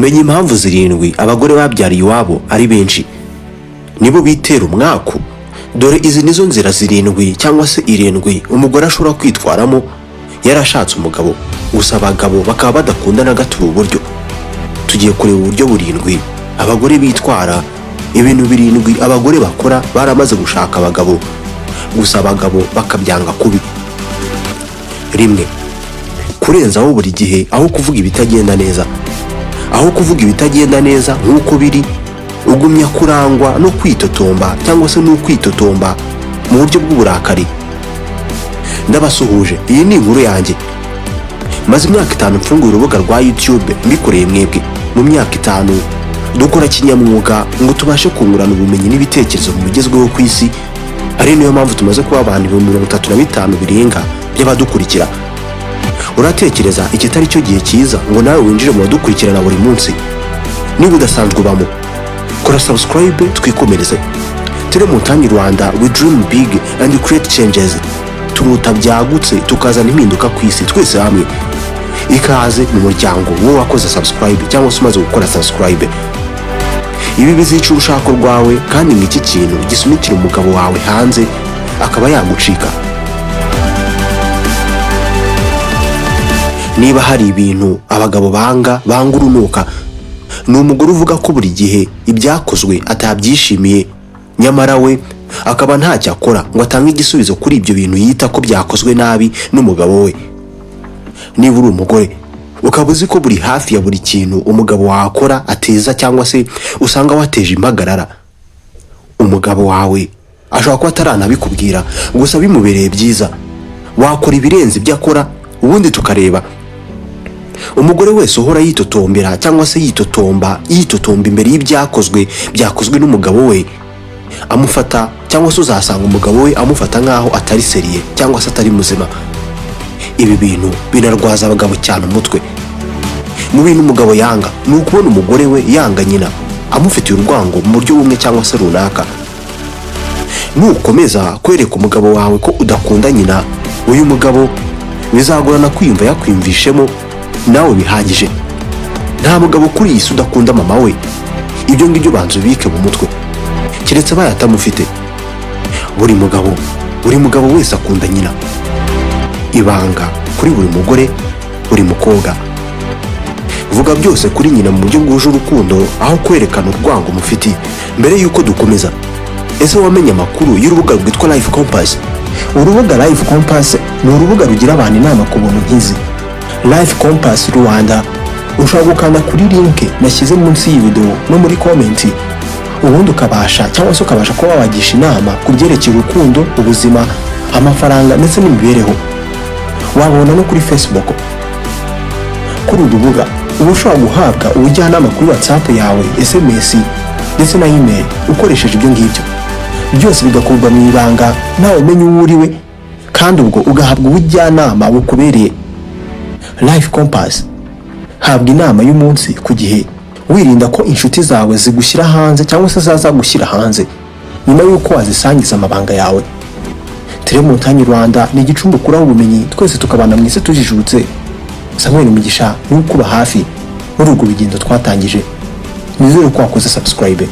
menya impamvu zirindwi abagore babyariye iwabo ari benshi. Nibo bitera umwaku. Dore izi nizo nzira zirindwi cyangwa se irindwi umugore ashobora kwitwaramo yarashatse umugabo, gusa abagabo bakaba badakundana gato uburyo. Tugiye kureba uburyo burindwi abagore bitwara, ibintu birindwi abagore bakora baramaze gushaka abagabo, gusa abagabo bakabyanga kubi. Rimwe, kurenzaho buri gihe aho kuvuga ibitagenda neza. Aho kuvuga ibitagenda neza nk'uko biri, ugumya kurangwa no kwitotomba cyangwa se no kwitotomba mu buryo bw'uburakari. Ndabasuhuje, iyi ni inkuru yanjye. Maze imyaka 5 mfunguye urubuga rwa YouTube mbikoreye mwebwe. Mu myaka 5 dukora kinyamwuga ngo tubashe kungurana ubumenyi n'ibitekerezo mu bigezweho ku isi. Ari niyo mpamvu tumaze kuba abantu 35 birenga by'abadukurikira. Uratekereza ikitari cyo gihe cyiza ngo nawe winjire mu badukurikirana buri munsi? Niba udasanzwe bamo, kora subscribe twikomereze. Télé Montagne Rwanda, we dream big and create changes. Tumuta byagutse tukazana impinduka ku isi twese hamwe. Ikaze mu muryango wowe wakoze subscribe cyangwa se umaze gukora subscribe. Ibi bizica urushako rwawe kandi n'iki kintu gisunikira umugabo wawe hanze akaba yagucika. Niba hari ibintu abagabo banga urunuka, ni umugore uvuga ko buri gihe ibyakozwe atabyishimiye, nyamara we akaba ntacyo akora ngo atange igisubizo kuri ibyo bintu yita ko byakozwe nabi n'umugabo we. Niba uri umugore ukaba uzi ko buri hafi ya buri kintu umugabo wakora ateza cyangwa se usanga wateje impagarara, umugabo wawe ashobora kuba ataranabikubwira gusa bimubereye byiza, wakora ibirenze ibyo akora ubundi tukareba. Umugore wese uhora yitotombera cyangwa se yitotomba imbere y'ibyakozwe n'umugabo we, amufata cyangwa se uzasanga umugabo we amufata nkaho atari seriye cyangwa se atari muzima. Ibi bintu binarwaza abagabo cyane umutwe. Mu bintu umugabo yanga ni ukubona umugore we yanga nyina, amufitiye urwango mu buryo bumwe cyangwa se runaka. Nukomeza kwereka umugabo wawe ko udakunda nyina, uyu mugabo bizagorana kwiyumva yakwimvishemo nawe bihagije. Nta mugabo kuri iyi si udakunda mama we. Ibyo ngibyo banzu bike mu mutwe, keretse bayatamufite. Buri mugabo wese akunda nyina. Ibanga kuri buri mugore, buri mukobwa. Vuga byose kuri nyina mu buryo bwuje urukundo aho kwerekana urwango mufitiye. Mbere yuko dukomeza, ese wamenye amakuru y'urubuga rwitwa Life Compass? Urubuga Life Compass ni urubuga rugira abantu inama ku buntu nk'izi. Life Compass Rwanda, ushobora gukanda kuri link nashyize munsi y'iyi video no muri comment, ubundi ukabasha kuba wagisha inama ku byerekeye urukundo, ubuzima, amafaranga ndetse n'imibereho. Wabona no kuri Facebook. Kuri urubuga uba ushobora guhabwa ubujyanama kuri WhatsApp yawe, SMS ndetse na email ukoresheje ibyo ngibyo. Byose bigakorwa mu ibanga nawe umenye uwo uriwe, kandi ubwo ugahabwa ubujyanama bukubereye. Life Compass, habwa inama y'umunsi ku gihe, wirinda ko inshuti zawe zigushyira hanze cyangwa se zazagushyira hanze nyuma y'uko wazisangiza amabanga yawe. Télé Montagne Rwanda ni igicumbi kuraho ubumenyi, twese tukabana mwese tujijutse. Samuel Mugisha ni ukuba hafi muri urwo rugendo twatangije. Nizere ko wakoze subscribe.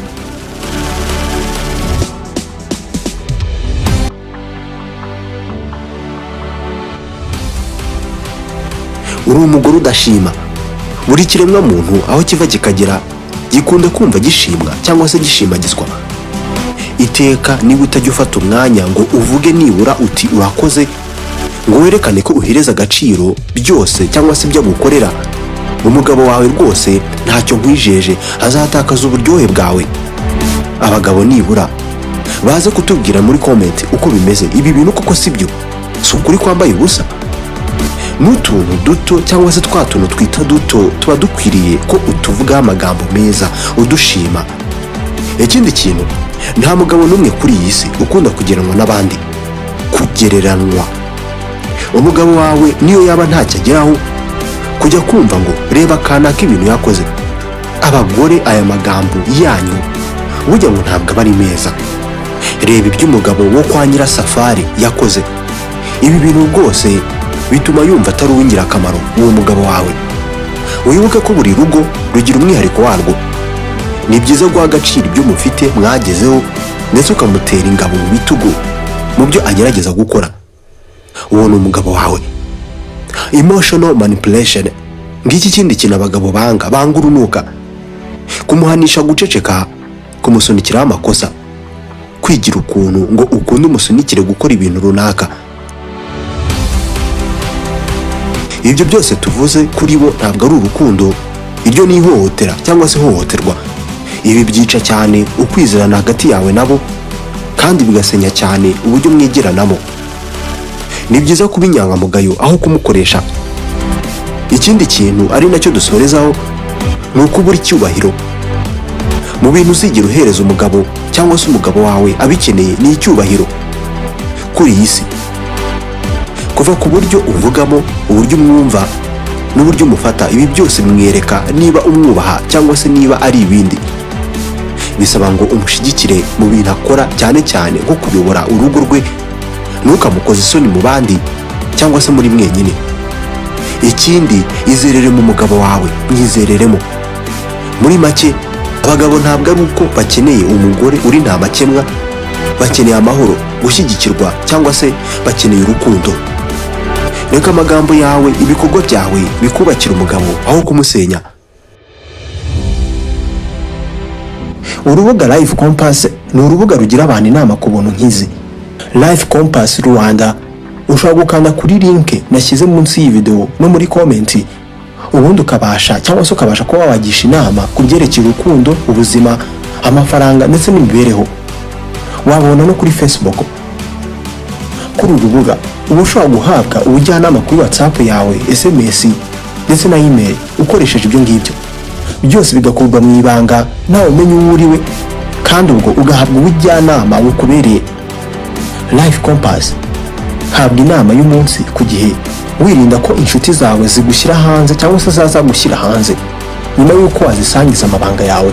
Uri umugore udashima. Buri kiremwa muntu aho kiva kikagera gikunda kumva gishimwa cyangwa se gishimagizwa. Iteka niba utajya ufata umwanya ngo uvuge nibura uti urakoze, ngo werekane ko uhereza agaciro byose cyangwa se ibyo gukorera, umugabo wawe rwose ntacyo nkwijeje azatakaza uburyohe bwawe. Abagabo nibura baze kutubwira muri comment uko bimeze. Ibi bintu koko sibyo? Si ukuri kwambaye ubusa? N'utuntu duto cyangwa se twa tuntu twita duto tuba dukwiriye ko utuvuga amagambo meza udushima. Ikindi kintu, nta mugabo n'umwe kuri iyi si ukunda kugereranwa n'abandi. Kugereranwa. Umugabo wawe niyo yaba ntacyo ageraho, kujya kumva ngo reba kanaka ibintu yakoze. Abagore, aya magambo yanyu burya ngo ntabwo aba ari meza. Reba iby'umugabo wo kwa Nyirasafari yakoze. Ibi bintu rwose bituma yumva atari uw'ingirakamaro uwo mugabo wawe. wibuke ko buri rugo rugira umwihariko warwo. Ni byiza guha agaciro ibyo mufite mwagezeho ndetse ukamutera ingabo mu bitugu mu byo agerageza gukora. Uwo ni umugabo wawe. Emotional manipulation, ngiki kindi kintu abagabo banga urunuka. Kumuhanisha guceceka, kumusunikiraho amakosa, kwigira ukuntu ngo ukunde umusunikire gukora ibintu runaka. Ibyo byose tuvuze kuri bo ntabwo ari urukundo, iryo ni ihohotera cyangwa se ihohoterwa. Ibi byica cyane ukwizerana hagati yawe nabo kandi bigasenya cyane uburyo mwegeranamo. Ni byiza kuba inyangamugayo aho kumukoresha. Ikindi kintu ari nacyo dusorezaho ni ukubura icyubahiro. Mu bintu uzigera uhereza umugabo cyangwa se umugabo wawe abikeneye ni icyubahiro kuri iyi si. Kuva ku buryo uvugamo, uburyo umwumva n'uburyo umufata, ibi byose bimwereka niba umwubaha cyangwa se niba ari ibindi. Bisaba ngo umushyigikire mu bintu akora, cyane cyane nko kuyobora urugo rwe, ntukamukoze isoni mu bandi cyangwa se muri mwenyine. Ikindi, izerere mu mugabo wawe, mwizereremo. Muri make, abagabo ntabwo ari uko bakeneye umugore uri nta makemwa, bakeneye amahoro, gushyigikirwa cyangwa se bakeneye urukundo. Reka amagambo yawe, ibikorwa byawe bikubakira umugabo aho kumusenya. Urubuga Life Compass ni urubuga rugira abantu inama ku buntu nk'izi. Life Compass Rwanda, ushobora gukanda kuri link nashyize munsi y'iyi video no muri comment, ubundi ukabasha kuba wagisha inama ku byerekeye urukundo, ubuzima, amafaranga ndetse n'imibereho. Wabona no kuri Facebook. Kuri urubuga uba ushobora guhabwa ubujyanama kuri WhatsApp yawe, SMS ndetse na email ukoresheje ibyo ngibyo. Byose bigakorwa mu ibanga nawe umenye uwo uriwe, kandi ubwo ugahabwa ubujyanama bukubereye. Life Compass, habwa inama y'umunsi ku gihe, wirinda ko inshuti zawe zigushyira hanze cyangwa se zazagushyira hanze nyuma y'uko wazisangiza amabanga yawe.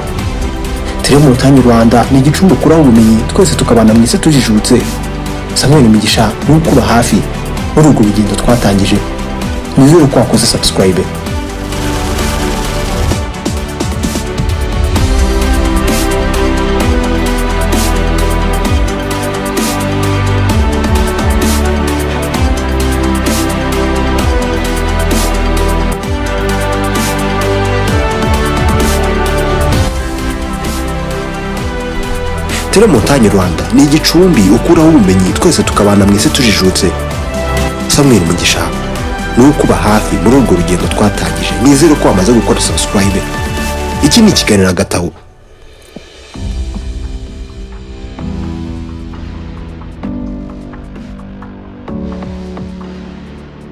Télé Montagne Rwanda ni igicumbi ukuraho ubumenyi, twese tukabana mu isi tujijutse. Samuel Migisha n'ukuba hafi muri urwo rugendo twatangije. Nizere ko wakoze subscribe. Télé Montagne Rwanda ni igicumbi ukuraho ubumenyi, twese tukabana mu isi tujijutse. Samuel Migisha n'ukuba hafi muri urwo rugendo twatangije. Nizere ko wamaze gukora subscribe. Iki ni ikiganiro Agatabo.